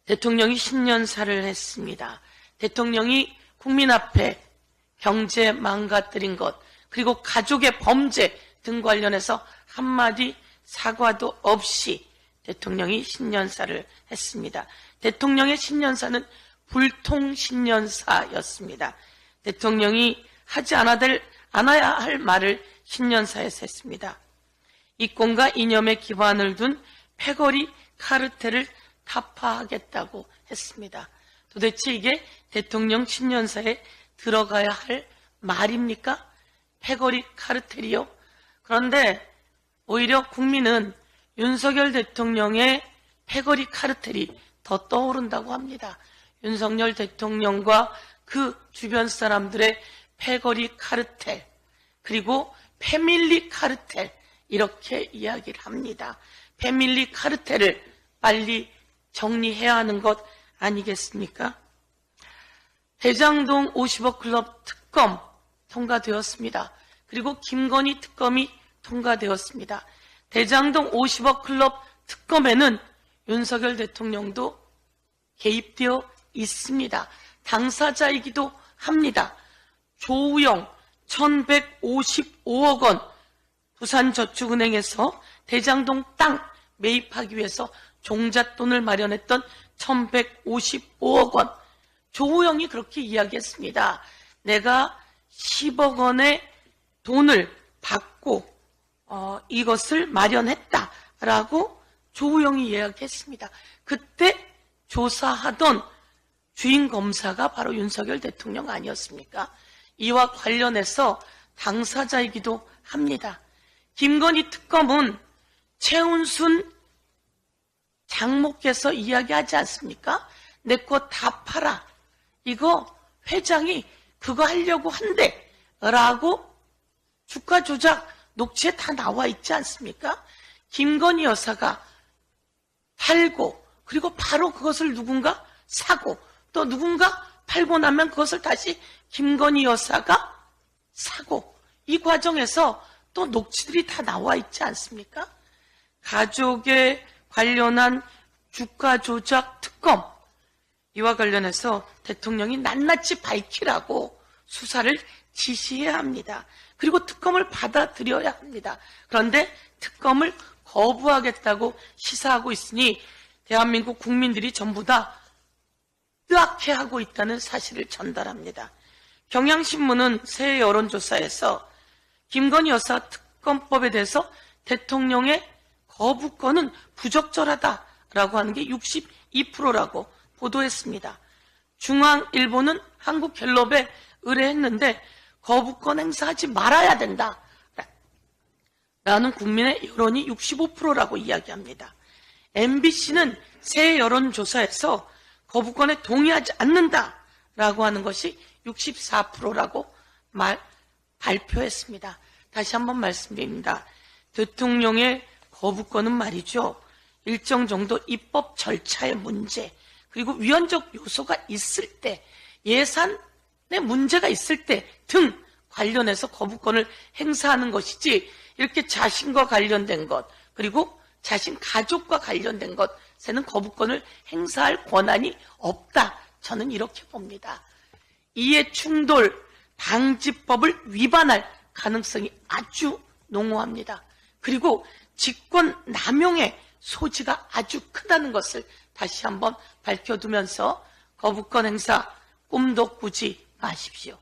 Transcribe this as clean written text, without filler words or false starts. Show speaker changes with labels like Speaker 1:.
Speaker 1: 대통령이 신년사를 했습니다. 대통령이 국민 앞에 경제 망가뜨린 것, 그리고 가족의 범죄 등 관련해서 한마디 사과도 없이 대통령이 신년사를 했습니다. 대통령의 신년사는 불통신년사였습니다. 대통령이 하지 않아야 할 말을 신년사에서 했습니다. 이권과 이념에 기반을 둔 패거리 카르텔을 타파하겠다고 했습니다. 도대체 이게 대통령 신년사에 들어가야 할 말입니까? 패거리 카르텔이요? 그런데 오히려 국민은 윤석열 대통령의 패거리 카르텔이 더 떠오른다고 합니다. 윤석열 대통령과 그 주변 사람들의 패거리 카르텔, 그리고 패밀리 카르텔, 이렇게 이야기를 합니다. 패밀리 카르텔을 빨리 정리해야 하는 것 아니겠습니까? 대장동 50억 클럽 특검 통과되었습니다. 그리고 김건희 특검이 통과되었습니다. 대장동 50억 클럽 특검에는 윤석열 대통령도 개입되어 있습니다. 당사자이기도 합니다. 조우영 1155억 원 부산저축은행에서 대장동 땅 매입하기 위해서 종잣돈을 마련했던 1155억 원. 조우영이 그렇게 이야기했습니다. 내가 10억 원의 돈을 받고 이것을 마련했다라고 조우영이 이야기했습니다. 그때 조사하던 주인 검사가 바로 윤석열 대통령 아니었습니까? 이와 관련해서 당사자이기도 합니다. 김건희 특검은 최은순 장모께서 이야기하지 않습니까? 내 거 다 팔아. 이거 회장이 그거 하려고 한대 라고 주가 조작 녹취에 다 나와 있지 않습니까? 김건희 여사가 팔고, 그리고 바로 그것을 누군가 사고, 또 누군가 팔고 나면 그것을 다시 김건희 여사가 사고, 이 과정에서 또 녹취들이 다 나와 있지 않습니까? 가족에 관련한 주가 조작 특검, 이와 관련해서 대통령이 낱낱이 밝히라고 수사를 지시해야 합니다. 그리고 특검을 받아들여야 합니다. 그런데 특검을 거부하겠다고 시사하고 있으니 대한민국 국민들이 전부 다 뜨악해하고 있다는 사실을 전달합니다. 경향신문은 새 여론조사에서 김건희 여사 특검법에 대해서 대통령의 거부권은 부적절하다라고 하는 게 62%라고 보도했습니다. 중앙일보는 한국갤럽에 의뢰했는데 거부권 행사하지 말아야 된다 라는 국민의 여론이 65%라고 이야기합니다. MBC는 새 여론조사에서 거부권에 동의하지 않는다라고 하는 것이 64%라고 발표했습니다. 다시 한번 말씀드립니다. 대통령의 거부권은 말이죠, 일정 정도 입법 절차의 문제, 그리고 위헌적 요소가 있을 때, 예산에 문제가 있을 때 등 관련해서 거부권을 행사하는 것이지, 이렇게 자신과 관련된 것, 그리고 자신 가족과 관련된 것에는 거부권을 행사할 권한이 없다. 저는 이렇게 봅니다. 이해충돌 방지법을 위반할 가능성이 아주 농후합니다. 그리고 직권 남용의 소지가 아주 크다는 것을 다시 한번 밝혀두면서 거부권 행사 꿈도 꾸지 마십시오.